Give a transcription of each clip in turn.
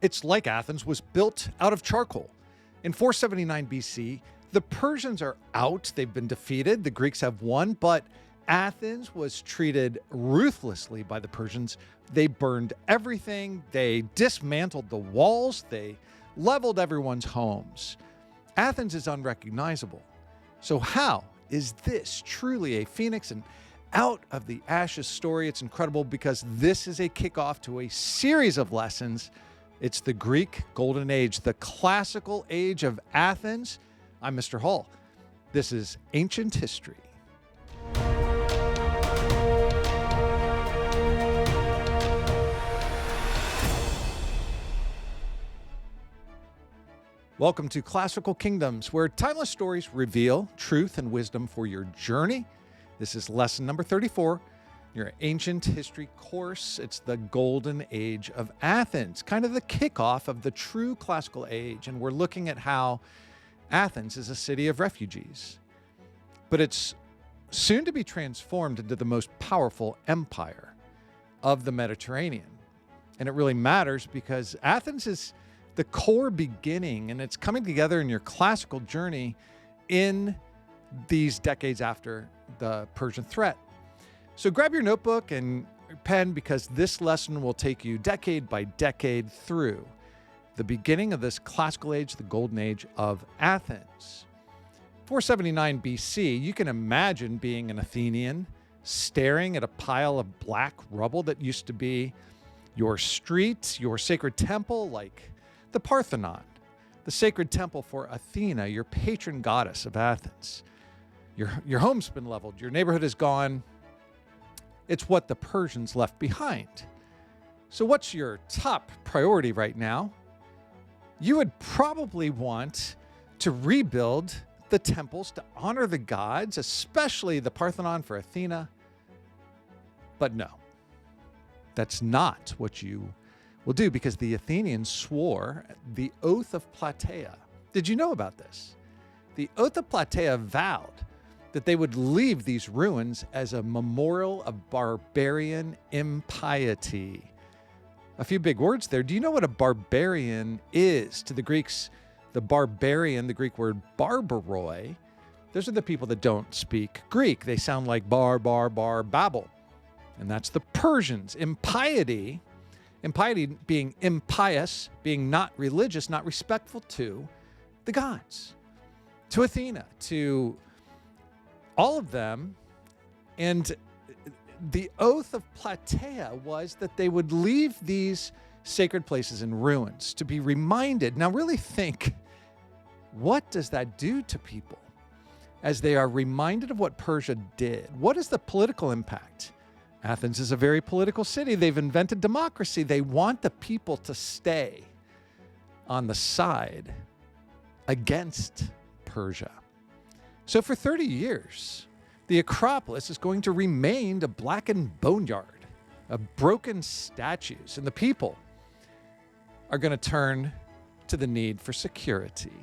It's like Athens was built out of charcoal. In 479 BC, the Persians are out. They've been defeated. The Greeks have won, but Athens was treated ruthlessly by the Persians. They burned everything. They dismantled the walls. They leveled everyone's homes. Athens is unrecognizable. So how is this truly a phoenix and out of the ashes story? It's incredible because this is a kickoff to a series of lessons. It's the Greek Golden Age, the classical age of Athens. I'm Mr. Hall. This is Ancient History. Welcome to Classical Kingdoms, where timeless stories reveal truth and wisdom for your journey. This is lesson number 34, your ancient history course. It's the Golden Age of Athens, kind of the kickoff of the true classical age. And we're looking at how Athens is a city of refugees, but it's soon to be transformed into the most powerful empire of the Mediterranean. And it really matters because Athens is the core beginning, and it's coming together in your classical journey in these decades after the Persian threat. So grab your notebook and pen because this lesson will take you decade by decade through the beginning of this classical age, the Golden Age of Athens. 479 BC, you can imagine being an Athenian staring at a pile of black rubble that used to be your street, your sacred temple, like the Parthenon, the sacred temple for Athena, your patron goddess of Athens. Your home's been leveled. Your neighborhood is gone. It's what the Persians left behind. So what's your top priority right now? You would probably want to rebuild the temples to honor the gods, especially the Parthenon for Athena. But no, that's not what you will do, because the Athenians swore the Oath of Plataea. Did you know about this? The Oath of Plataea vowed that they would leave these ruins as a memorial of barbarian impiety. A few big words there. Do you know what a barbarian is? To the Greeks, the barbarian, the Greek word barbaroi, those are the people that don't speak Greek. They sound like babble. And that's the Persians. Impiety being impious, being not religious, not respectful to the gods, to Athena, to all of them. And the Oath of Plataea was that they would leave these sacred places in ruins to be reminded. Now really think, what does that do to people as they are reminded of what Persia did? What is the political impact? Athens is a very political city. They've invented democracy. They want the people to stay on the side against Persia. So for 30 years, the Acropolis is going to remain a blackened boneyard of broken statues, and the people are going to turn to the need for security.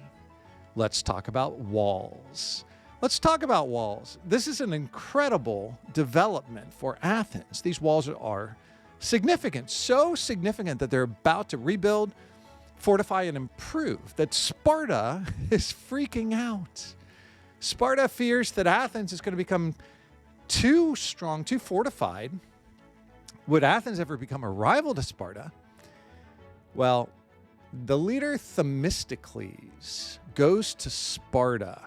Let's talk about walls. Let's talk about walls. This is an incredible development for Athens. These walls are significant, so significant that they're about to rebuild, fortify, and improve, that Sparta is freaking out. Sparta fears that Athens is going to become too strong, too fortified. Would Athens ever become a rival to Sparta? Well, the leader Themistocles goes to Sparta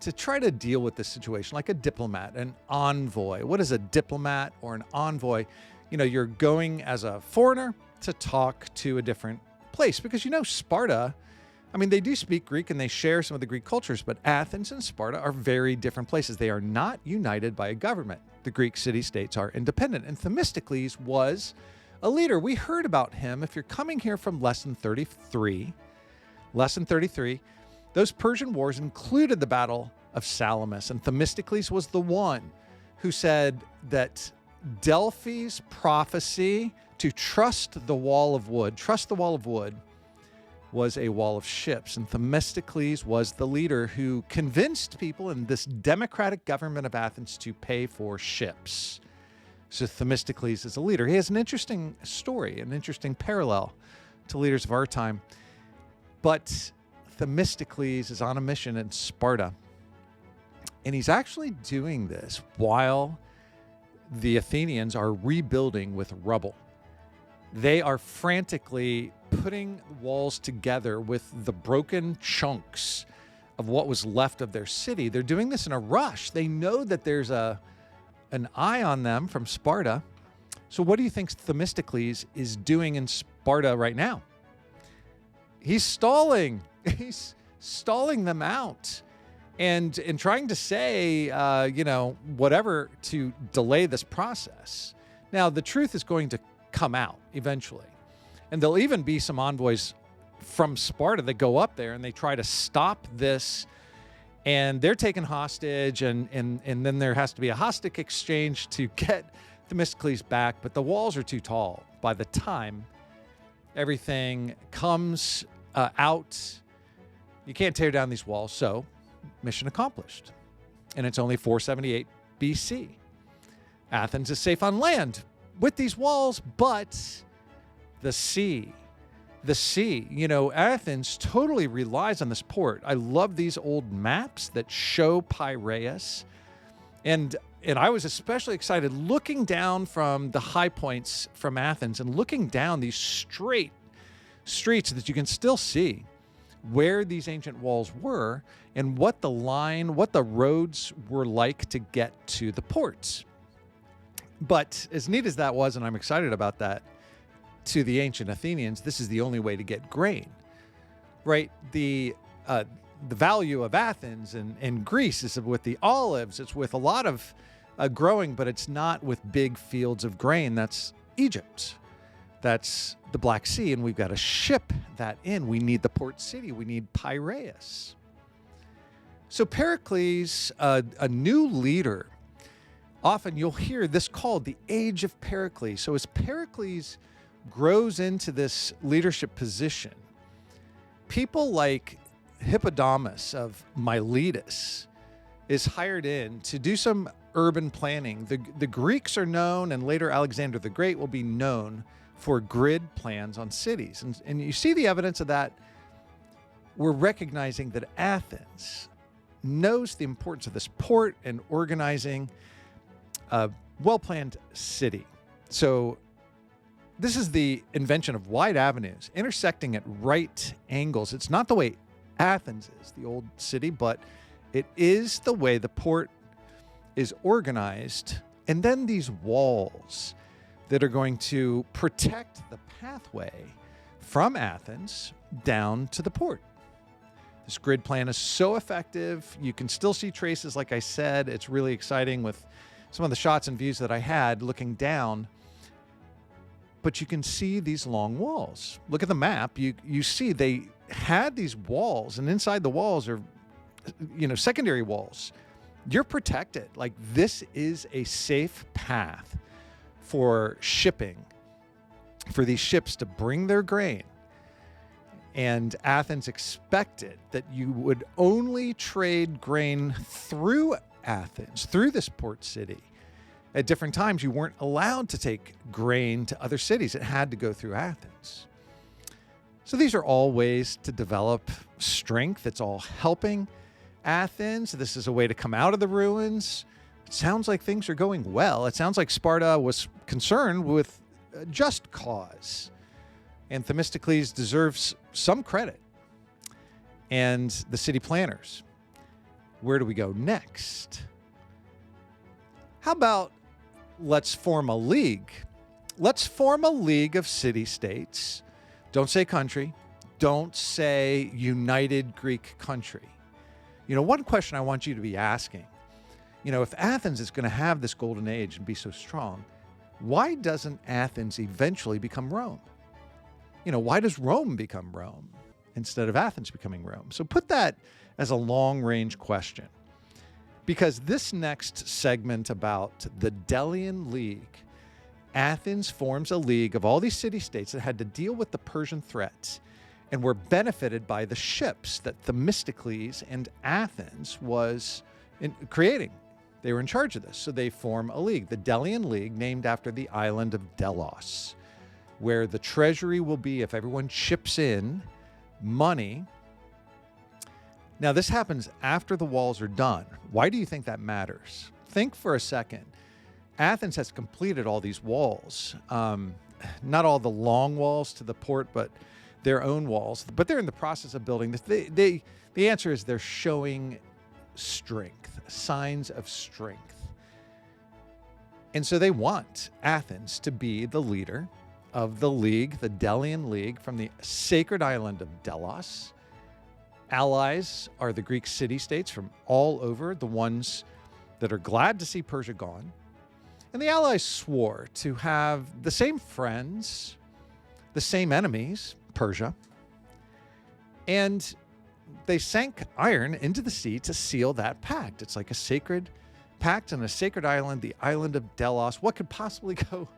to try to deal with this situation like a diplomat, an envoy. What is a diplomat or an envoy? You know, you're going as a foreigner to talk to a different place because, you know, Sparta, I mean, they do speak Greek and they share some of the Greek cultures, but Athens and Sparta are very different places. They are not united by a government. The Greek city-states are independent, and Themistocles was a leader. We heard about him. If you're coming here from lesson 33, those Persian wars included the Battle of Salamis, and Themistocles was the one who said that Delphi's prophecy to trust the wall of wood, was a wall of ships. And Themistocles was the leader who convinced people in this democratic government of Athens to pay for ships. So Themistocles is a leader. He has an interesting story, an interesting parallel to leaders of our time. But Themistocles is on a mission in Sparta. And he's actually doing this while the Athenians are rebuilding with rubble. They are frantically putting walls together with the broken chunks of what was left of their city. They're doing this in a rush. They know that there's an eye on them from Sparta. So what do you think Themistocles is doing in Sparta right now? He's stalling. He's stalling them out and trying to say, whatever to delay this process. Now, the truth is going to come out eventually. And there'll even be some envoys from Sparta that go up there and they try to stop this, and they're taken hostage, and then there has to be a hostage exchange to get Themistocles back, but the walls are too tall. By the time everything comes out, you can't tear down these walls, so mission accomplished. And it's only 478 BC. Athens is safe on land with these walls, but the sea, Athens totally relies on this port. I love these old maps that show Piraeus. And I was especially excited looking down from the high points from Athens and looking down these straight streets that you can still see where these ancient walls were and what the roads were like to get to the ports. But as neat as that was, and I'm excited about that, to the ancient Athenians, this is the only way to get grain, right? The value of Athens and Greece is with the olives. It's with a lot of growing, but it's not with big fields of grain. That's Egypt. That's the Black Sea, and we've got to ship that in. We need the port city. We need Piraeus. So Pericles, a new leader, often you'll hear this called the age of Pericles. So as Pericles grows into this leadership position, people like Hippodamus of Miletus is hired in to do some urban planning. The Greeks are known, and later Alexander the Great will be known for grid plans on cities. And you see the evidence of that. We're recognizing that Athens knows the importance of this port and organizing a well-planned city. So this is the invention of wide avenues, intersecting at right angles. It's not the way Athens is, the old city, but it is the way the port is organized. And then these walls that are going to protect the pathway from Athens down to the port. This grid plan is so effective. You can still see traces, like I said. It's really exciting with some of the shots and views that I had looking down. But you can see these long walls. Look at the map. You see they had these walls, and inside the walls are, secondary walls. You're protected. Like, this is a safe path for shipping, for these ships to bring their grain. And Athens expected that you would only trade grain through Athens, through this port city. At different times, you weren't allowed to take grain to other cities. It had to go through Athens. So these are all ways to develop strength. It's all helping Athens. This is a way to come out of the ruins. It sounds like things are going well. It sounds like Sparta was concerned with a just cause. And Themistocles deserves some credit. And the city planners. Where do we go next? How about let's form a league? Let's form a league of city-states. Don't say country. Don't say united Greek country. One question I want you to be asking, if Athens is going to have this golden age and be so strong, why doesn't Athens eventually become Rome? Why does Rome become Rome instead of Athens becoming Rome? So put that as a long-range question. Because this next segment about the Delian League, Athens forms a league of all these city-states that had to deal with the Persian threat and were benefited by the ships that Themistocles and Athens was creating. They were in charge of this, so they form a league, the Delian League, named after the island of Delos. where the treasury will be if everyone chips in money. Now, this happens after the walls are done. Why do you think that matters? Think for a second. Athens has completed all these walls. Not all the long walls to the port, but their own walls. But they're in the process of building this. The answer is they're showing strength, signs of strength. And so they want Athens to be the leader of the League, the Delian League, from the sacred island of Delos. Allies are the Greek city-states from all over, the ones that are glad to see Persia gone. And the allies swore to have the same friends, the same enemies, Persia, and they sank iron into the sea to seal that pact. It's like a sacred pact on a sacred island, the island of Delos. What could possibly go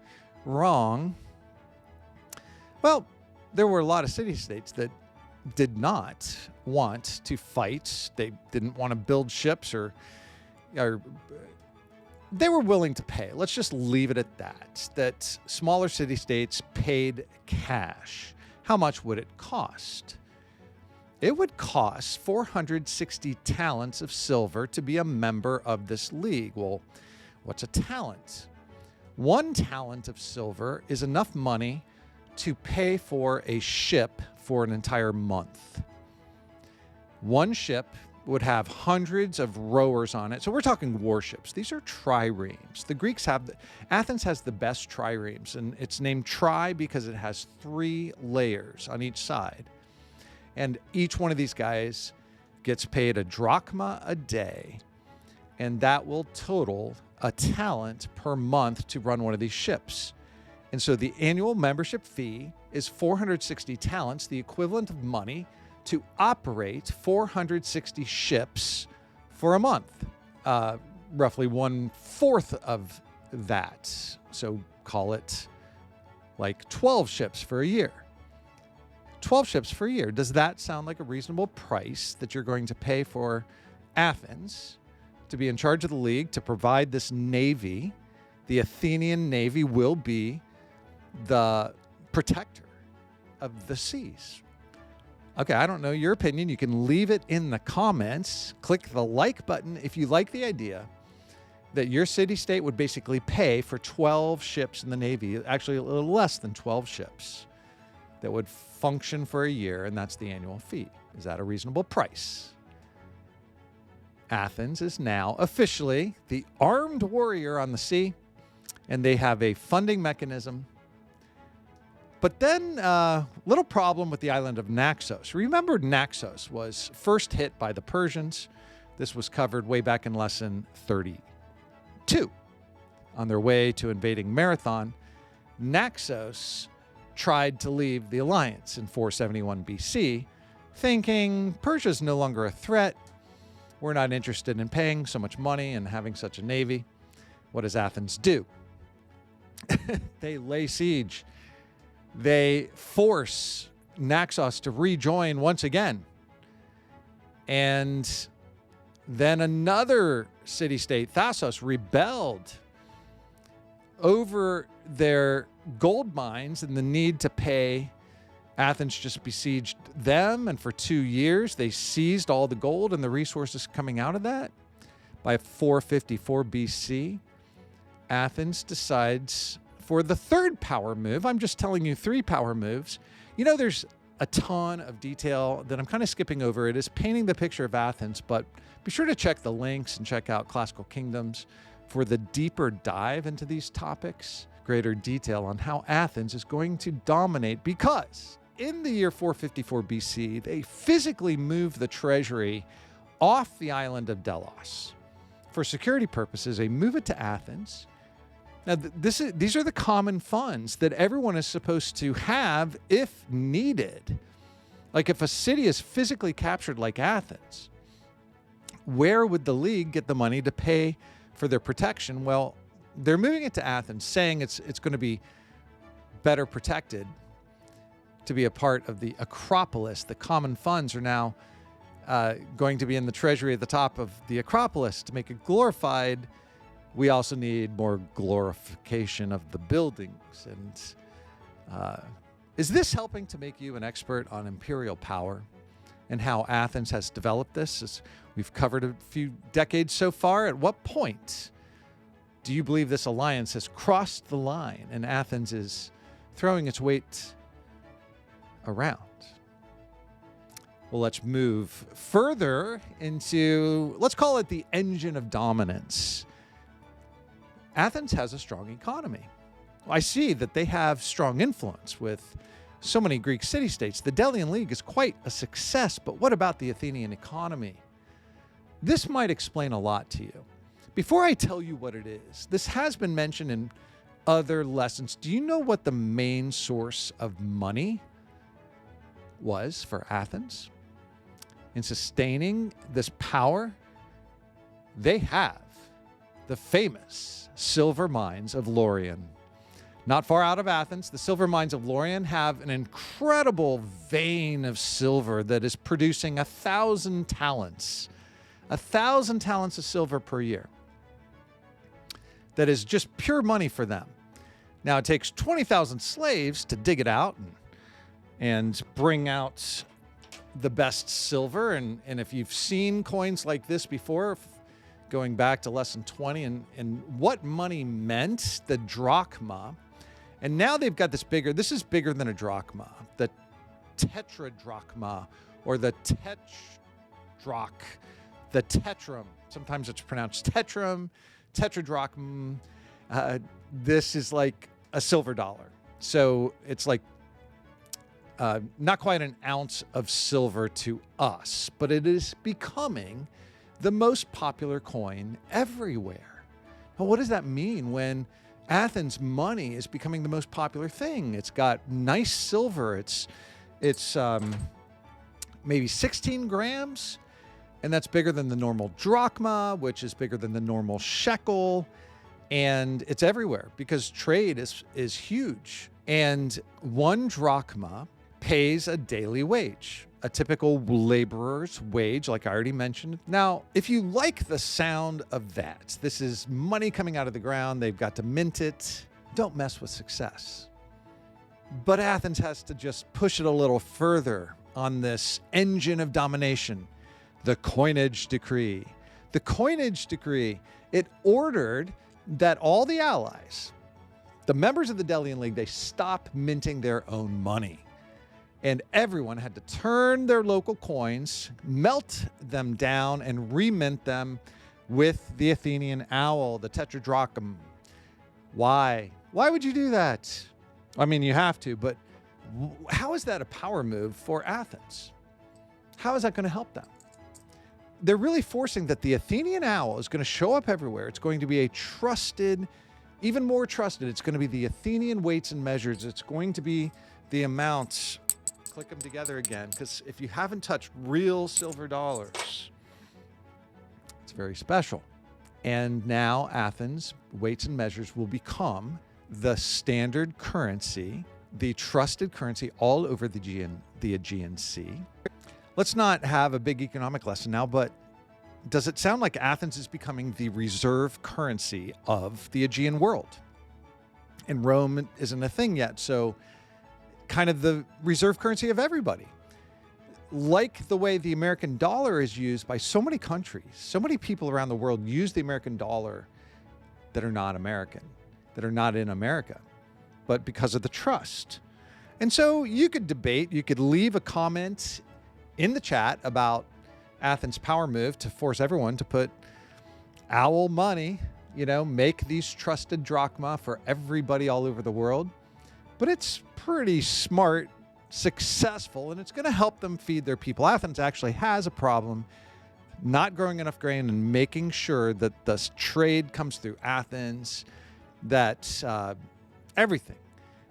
wrong? Well, there were a lot of city-states that did not want to fight. They didn't want to build ships or they were willing to pay. Let's just leave it at that. That smaller city-states paid cash. How much would it cost? It would cost 460 talents of silver to be a member of this league. Well, what's a talent? 1 talent of silver is enough money to pay for a ship for an entire month. One ship would have hundreds of rowers on it. So we're talking warships. These are triremes. The Greeks Athens has the best triremes, and it's named tri because it has 3 layers on each side. And each one of these guys gets paid a drachma a day, and that will total a talent per month to run one of these ships. And so the annual membership fee is 460 talents, the equivalent of money to operate 460 ships for a month, roughly 1/4 of that. So call it like 12 ships for a year. 12 ships for a year. Does that sound like a reasonable price that you're going to pay for Athens to be in charge of the league, to provide this navy? The Athenian navy will be the protector of the seas. Okay, I don't know your opinion. You can leave it in the comments. Click the like button if you like the idea that your city-state would basically pay for 12 ships in the Navy, actually a little less than 12 ships that would function for a year, and that's the annual fee. Is that a reasonable price? Athens is now officially the armed warrior on the sea, and they have a funding mechanism. But then, little problem with the island of Naxos. Remember, Naxos was first hit by the Persians. This was covered way back in lesson 32. On their way to invading Marathon, Naxos tried to leave the alliance in 471 BC, thinking Persia's no longer a threat. We're not interested in paying so much money and having such a navy. What does Athens do? They lay siege. They force Naxos to rejoin once again. And then another city-state, Thasos, rebelled over their gold mines and the need to pay. Athens just besieged them, and for 2 years they seized all the gold and the resources coming out of that. By 454 BC, Athens decides for the third power move. I'm just telling you 3 power moves. You know, there's a ton of detail that I'm kind of skipping over. It is painting the picture of Athens, but be sure to check the links and check out Classical Kingdoms for the deeper dive into these topics, greater detail on how Athens is going to dominate, because in the year 454 BC, they physically move the treasury off the island of Delos. For security purposes, they move it to Athens. Now, these are the common funds that everyone is supposed to have if needed. Like if a city is physically captured like Athens, where would the League get the money to pay for their protection? Well, they're moving it to Athens, saying it's going to be better protected to be a part of the Acropolis. The common funds are now going to be in the treasury at the top of the Acropolis to make it glorified. We also need more glorification of the buildings. Is this helping to make you an expert on imperial power and how Athens has developed this? As we've covered a few decades so far. At what point do you believe this alliance has crossed the line and Athens is throwing its weight around? Well, let's move further into, let's call it the engine of dominance. Athens has a strong economy. I see that they have strong influence with so many Greek city-states. The Delian League is quite a success, but what about the Athenian economy? This might explain a lot to you. Before I tell you what it is, this has been mentioned in other lessons. Do you know what the main source of money was for Athens in sustaining this power? They have the famous silver mines of Laurion. Not far out of Athens, the silver mines of Laurion have an incredible vein of silver that is producing 1,000 talents. 1,000 talents of silver per year. That is just pure money for them. Now, it takes 20,000 slaves to dig it out and bring out the best silver. And if you've seen coins like this before, going back to lesson 20 and what money meant, the drachma. And now they've got this bigger, this is bigger than a drachma, the tetradrachma or the tetrach, the tetrum. Sometimes it's pronounced tetrum, tetradrachm. This is like a silver dollar. So it's like not quite an ounce of silver to us, but it is becoming the most popular coin everywhere. Well, what does that mean when Athens money is becoming the most popular thing? It's got nice silver. It's maybe 16 grams, and that's bigger than the normal drachma, which is bigger than the normal shekel, and it's everywhere because trade is huge. And one drachma pays a daily wage, a typical laborer's wage, like I already mentioned. Now, if you like the sound of that, this is money coming out of the ground. They've got to mint it. Don't mess with success. But Athens has to just push it a little further on this engine of domination, the Coinage decree. The Coinage decree, it ordered that all the allies, the members of the Delian League, they stop minting their own money. And everyone had to turn their local coins, melt them down, and remint them with the Athenian owl, the tetradrachm. Why? Why would you do that? I mean, you have to, but how is that a power move for Athens? How is that going to help them? They're really forcing that the Athenian owl is going to show up everywhere. It's going to be a trusted, even more trusted. It's going to be the Athenian weights and measures. It's going to be the amounts. Click them together again, because if you haven't touched real silver dollars, it's very special. And now Athens weights and measures will become the standard currency, the trusted currency all over the Aegean Sea. Let's not have a big economic lesson now, but does it sound like Athens is becoming the reserve currency of the Aegean world? And Rome isn't a thing yet, so kind of the reserve currency of everybody. Like the way the American dollar is used by so many countries, so many people around the world use the American dollar that are not American, that are not in America, but because of the trust. And so you could debate, you could leave a comment in the chat about Athens' power move to force everyone to put owl money, make these trusted drachma for everybody all over the world. But it's pretty smart, successful, and it's going to help them feed their people. Athens actually has a problem not growing enough grain and making sure that the trade comes through Athens, that everything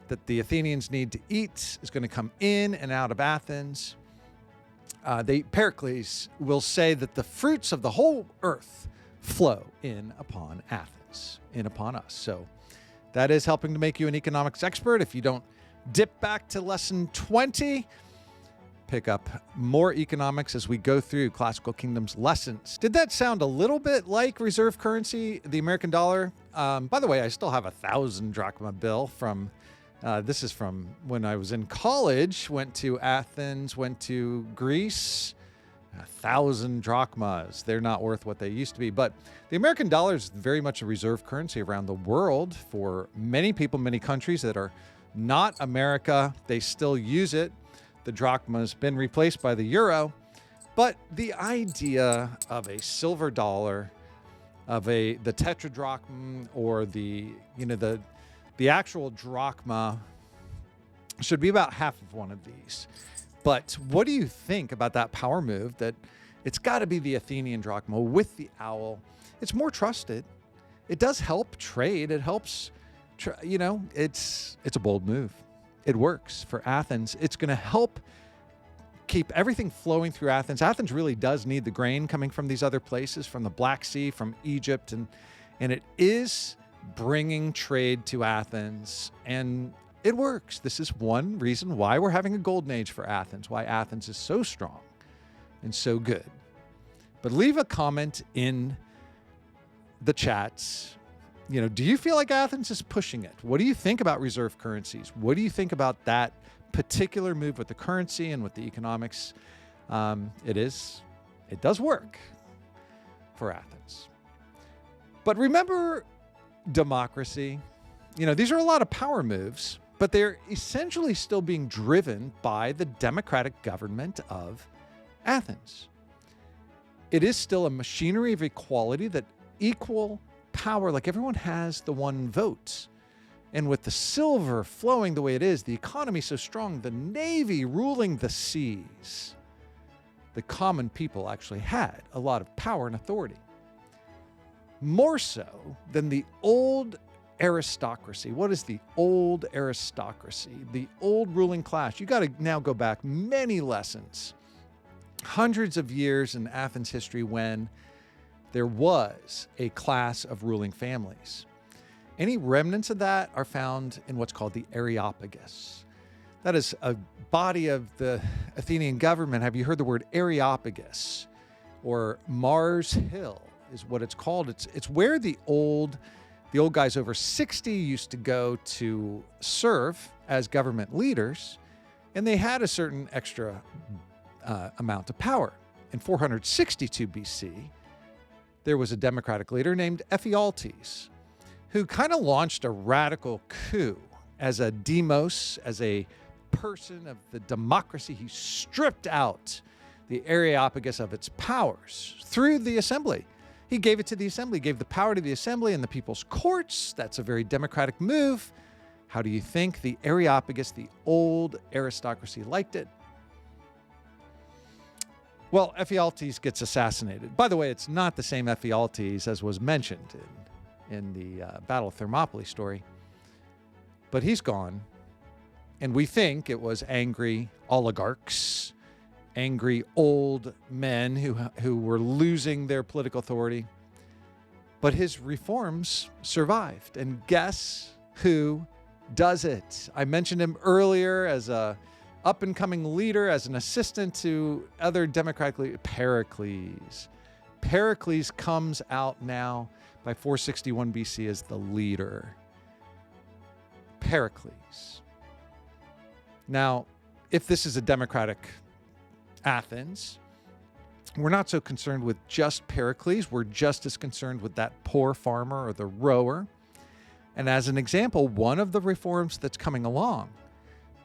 that the Athenians need to eat is going to come in and out of Athens. Pericles will say that the fruits of the whole earth flow in upon Athens, in upon us. So that is helping to make you an economics expert. If you don't dip back to lesson 20, pick up more economics as we go through Classical Kingdoms lessons. Did that sound a little bit like reserve currency, the American dollar? By the way, I still have 1,000 drachma bill from This is from when I was in college, went to Athens, went to Greece. 1,000 drachmas. They're not worth what they used to be. But the American dollar is very much a reserve currency around the world for many people, many countries that are not America. They still use it. The drachma has been replaced by the euro. But the idea of a silver dollar, of the tetradrachm, or the actual drachma should be about half of one of these. But what do you think about that power move that it's got to be the Athenian drachma with the owl? It's more trusted. It does help trade. It helps, it's a bold move. It works for Athens. It's going to help keep everything flowing through Athens. Athens really does need the grain coming from these other places, from the Black Sea, from Egypt, and it is bringing trade to Athens, and it works. This is one reason why we're having a golden age for Athens, why Athens is so strong and so good. But leave a comment in the chats. Do you feel like Athens is pushing it? What do you think about reserve currencies? What do you think about that particular move with the currency and with the economics? It does work for Athens. But remember democracy. These are a lot of power moves, but they're essentially still being driven by the democratic government of Athens. It is still a machinery of equality, that equal power, like everyone has the one vote. And with the silver flowing the way it is, the economy so strong, the navy ruling the seas, the common people actually had a lot of power and authority. More so than the old aristocracy. What is the old aristocracy? The old ruling class. You got to now go back many lessons, hundreds of years in Athens history when there was a class of ruling families. Any remnants of that are found in what's called the Areopagus. That is a body of the Athenian government. Have you heard the word Areopagus? Or Mars Hill is what it's called. It's where the old guys over 60 used to go to serve as government leaders, and they had a certain extra amount of power. In 462 BC, there was a democratic leader named Ephialtes, who kind of launched a radical coup as a demos, as a person of the democracy. He stripped out the Areopagus of its powers through the assembly. He gave it to the assembly, gave the power to the assembly and the people's courts. That's a very democratic move. How do you think the Areopagus, the old aristocracy, liked it? Well, Ephialtes gets assassinated. By the way, it's not the same Ephialtes as was mentioned in the Battle of Thermopylae story. But he's gone. And we think it was angry oligarchs, angry old men who were losing their political authority. But his reforms survived. And guess who does it? I mentioned him earlier as a up-and-coming leader, as an assistant to other democratic leaders, Pericles. Pericles comes out now by 461 BC as the leader. Pericles. Now, if this is a democratic Athens, we're not so concerned with just Pericles. We're just as concerned with that poor farmer or the rower. And as an example, one of the reforms that's coming along,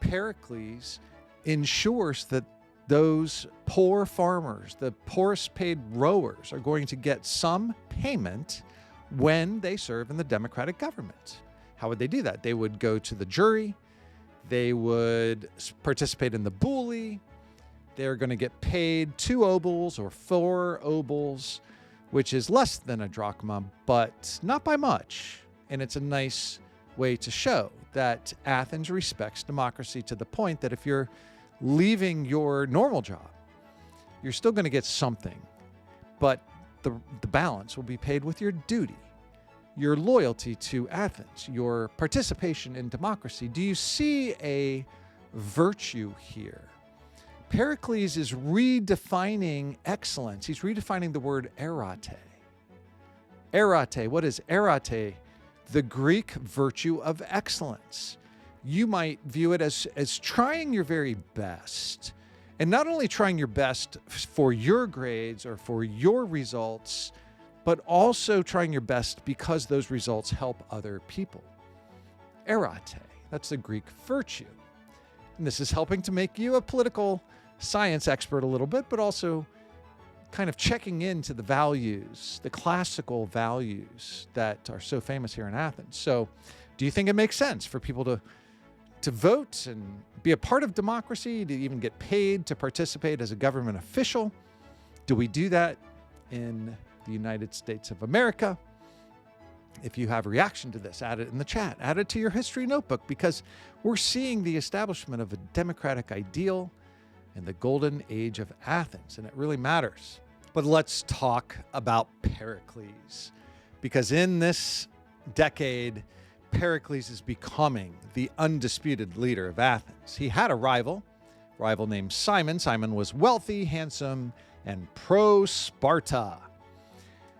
Pericles ensures that those poor farmers, the poorest paid rowers, are going to get some payment when they serve in the democratic government. How would they do that? They would go to the jury. They would participate in the bully. They're going to get paid 2 obols or 4 obols, which is less than a drachma, but not by much. And it's a nice way to show that Athens respects democracy to the point that if you're leaving your normal job, you're still going to get something, but the balance will be paid with your duty, your loyalty to Athens, your participation in democracy. Do you see a virtue here? Pericles is redefining excellence. He's redefining the word erate. Erate, what is erate? The Greek virtue of excellence. you might view it as trying your very best. And not only trying your best for your grades or for your results, but also trying your best because those results help other people. Erate, that's the Greek virtue. And this is helping to make you a political science expert a little bit, but also kind of checking into the values, the classical values that are so famous here in Athens. So do you think it makes sense for people to vote and be a part of democracy, to even get paid to participate as a government official? Do we do that in the United States of America? If you have a reaction to this, add it in the chat. Add it to your history notebook, because we're seeing the establishment of a democratic ideal in the golden age of Athens, and it really matters. But let's talk about Pericles, because in this decade, Pericles is becoming the undisputed leader of Athens. He had a rival named Cimon. Cimon was wealthy, handsome, and pro-Sparta.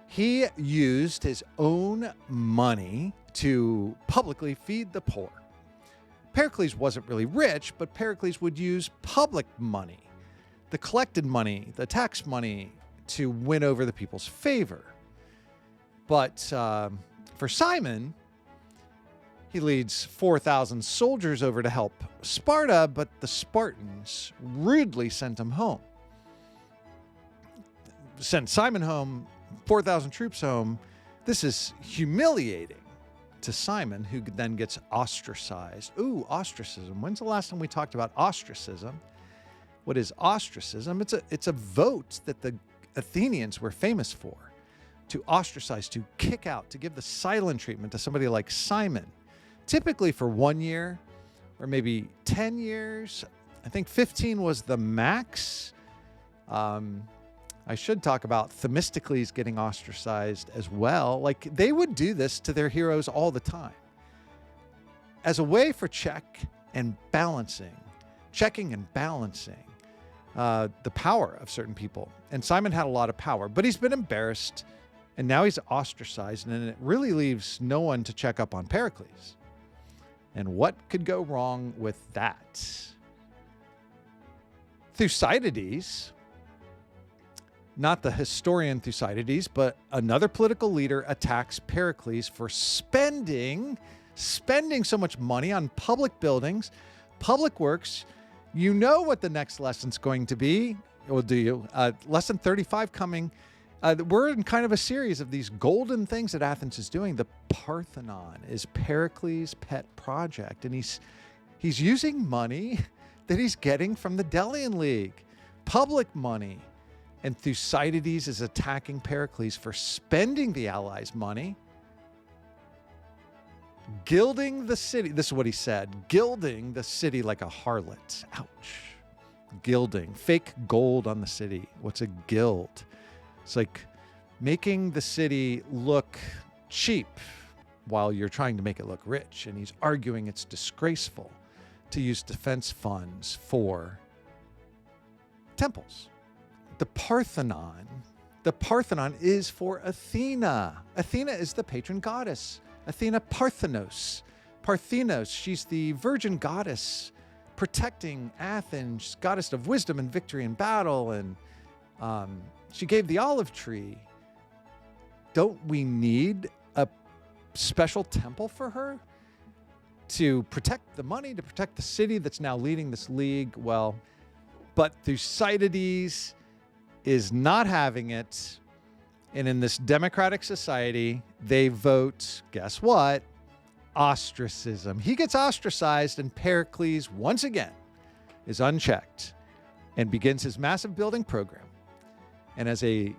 He used his own money to publicly feed the poor. Pericles wasn't really rich, but Pericles would use public money, the collected money, the tax money, to win over the people's favor. But for Cimon, he leads 4,000 soldiers over to help Sparta, but the Spartans rudely sent him home. Sent Cimon home, 4,000 troops home. This is humiliating to Cimon, who then gets ostracized. Ooh, ostracism. When's the last time we talked about ostracism? What is ostracism? It's a vote that the Athenians were famous for, to ostracize, to kick out, to give the silent treatment to somebody like Cimon, typically for 1 year or maybe 10 years. I think 15 was the max. I should talk about Themistocles getting ostracized as well. Like, they would do this to their heroes all the time as a way for checking and balancing the power of certain people. And Cimon had a lot of power, but he's been embarrassed, and now he's ostracized, and it really leaves no one to check up on Pericles. And what could go wrong with that? Thucydides, not the historian Thucydides, but another political leader, attacks Pericles for spending so much money on public buildings, public works. You know what the next lesson's going to be, or do you? Lesson 35 coming. We're in kind of a series of these golden things that Athens is doing. The Parthenon is Pericles' pet project, and he's using money that he's getting from the Delian League, public money. And Thucydides is attacking Pericles for spending the allies' money, gilding the city. This is what he said: gilding the city like a harlot. Ouch. Gilding, fake gold on the city. What's a gild? It's like making the city look cheap while you're trying to make it look rich. And he's arguing it's disgraceful to use defense funds for temples. The Parthenon is for Athena. Athena is the patron goddess. Athena Parthenos. Parthenos, she's the virgin goddess protecting Athens, goddess of wisdom and victory in battle. And she gave the olive tree. Don't we need a special temple for her to protect the money, to protect the city that's now leading this league? Well, but Thucydides is not having it. And in this democratic society, they vote, guess what? Ostracism. He gets ostracized, and Pericles, once again, is unchecked and begins his massive building program. And as a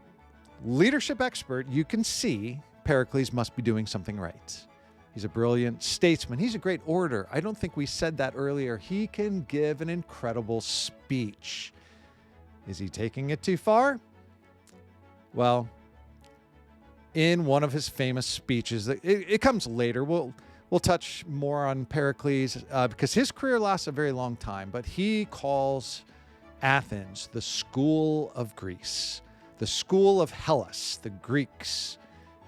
leadership expert, you can see Pericles must be doing something right. He's a brilliant statesman. He's a great orator. I don't think we said that earlier. He can give an incredible speech. Is he taking it too far? Well, in one of his famous speeches, it comes later. We'll touch more on Pericles because his career lasts a very long time, but he calls Athens the school of Greece, the school of Hellas, the Greeks,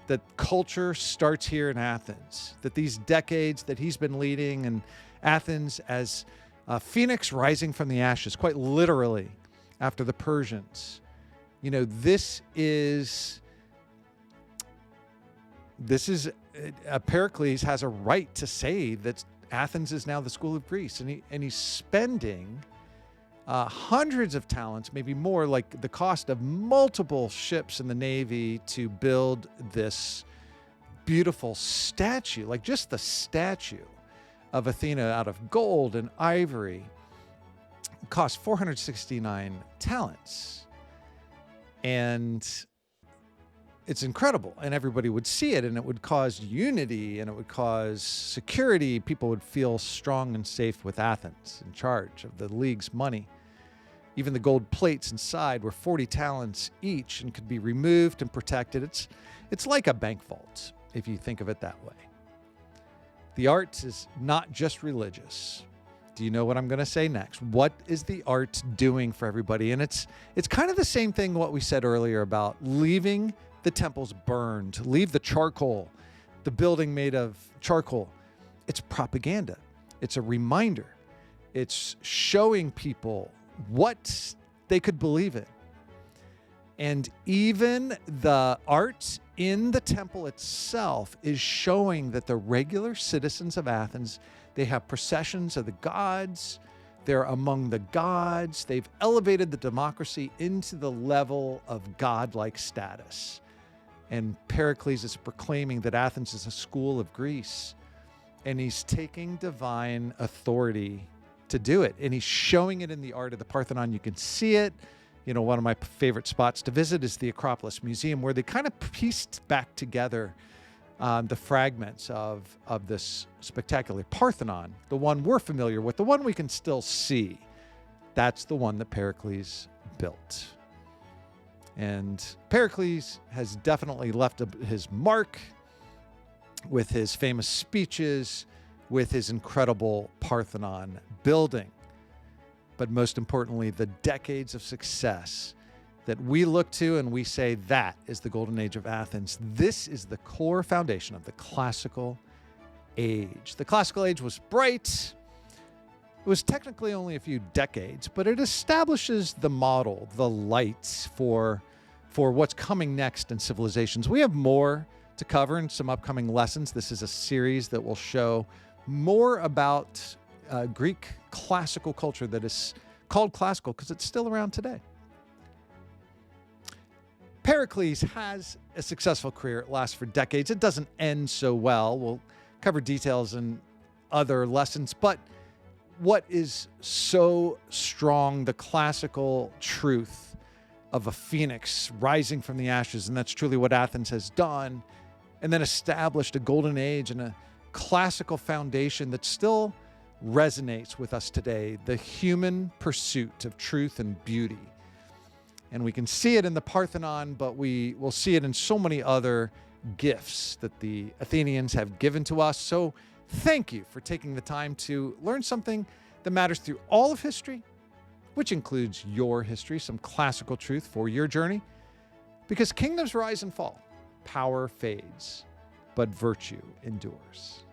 that culture starts here in Athens, that these decades that he's been leading Athens as a phoenix rising from the ashes, quite literally, after the Persians. You know, this is Pericles has a right to say that Athens is now the school of Greece, and he's spending hundreds of talents, maybe more, like the cost of multiple ships in the Navy to build this beautiful statue, like just the statue of Athena out of gold and ivory. It cost 469 talents. And it's incredible, and everybody would see it, and it would cause unity, and it would cause security. People would feel strong and safe with Athens in charge of the league's money. Even the gold plates inside were 40 talents each and could be removed and protected. It's like a bank vault, if you think of it that way. The art is not just religious. Do you know what I'm going to say next? What is the art doing for everybody? And it's kind of the same thing what we said earlier about leaving the temples burned, leave the charcoal, the building made of charcoal. It's propaganda. It's a reminder. It's showing people what they could believe in. And even the art in the temple itself is showing that the regular citizens of Athens, they have processions of the gods. They're among the gods. They've elevated the democracy into the level of godlike status. And Pericles is proclaiming that Athens is a school of Greece. And he's taking divine authority to do it. And he's showing it in the art of the Parthenon. You can see it. You know, one of my favorite spots to visit is the Acropolis Museum, where they kind of pieced back together the fragments of this spectacular Parthenon, the one we're familiar with, the one we can still see. That's the one that Pericles built. And Pericles has definitely left his mark with his famous speeches, with his incredible Parthenon building. But most importantly, the decades of success that we look to and we say that is the golden age of Athens. This is the core foundation of the classical age. The classical age was bright. It was technically only a few decades, but it establishes the model, the light for what's coming next in civilizations. We have more to cover in some upcoming lessons. This is a series that will show more about Greek classical culture that is called classical because it's still around today. Pericles has a successful career. It lasts for decades. It doesn't end so well. We'll cover details in other lessons, but what is so strong, the classical truth of a phoenix rising from the ashes, and that's truly what Athens has done, and then established a golden age and a classical foundation that still resonates with us today, the human pursuit of truth and beauty. And we can see it in the Parthenon, but we will see it in so many other gifts that the Athenians have given to us. So thank you for taking the time to learn something that matters through all of history, which includes your history, some classical truth for your journey. Because kingdoms rise and fall, power fades, but virtue endures.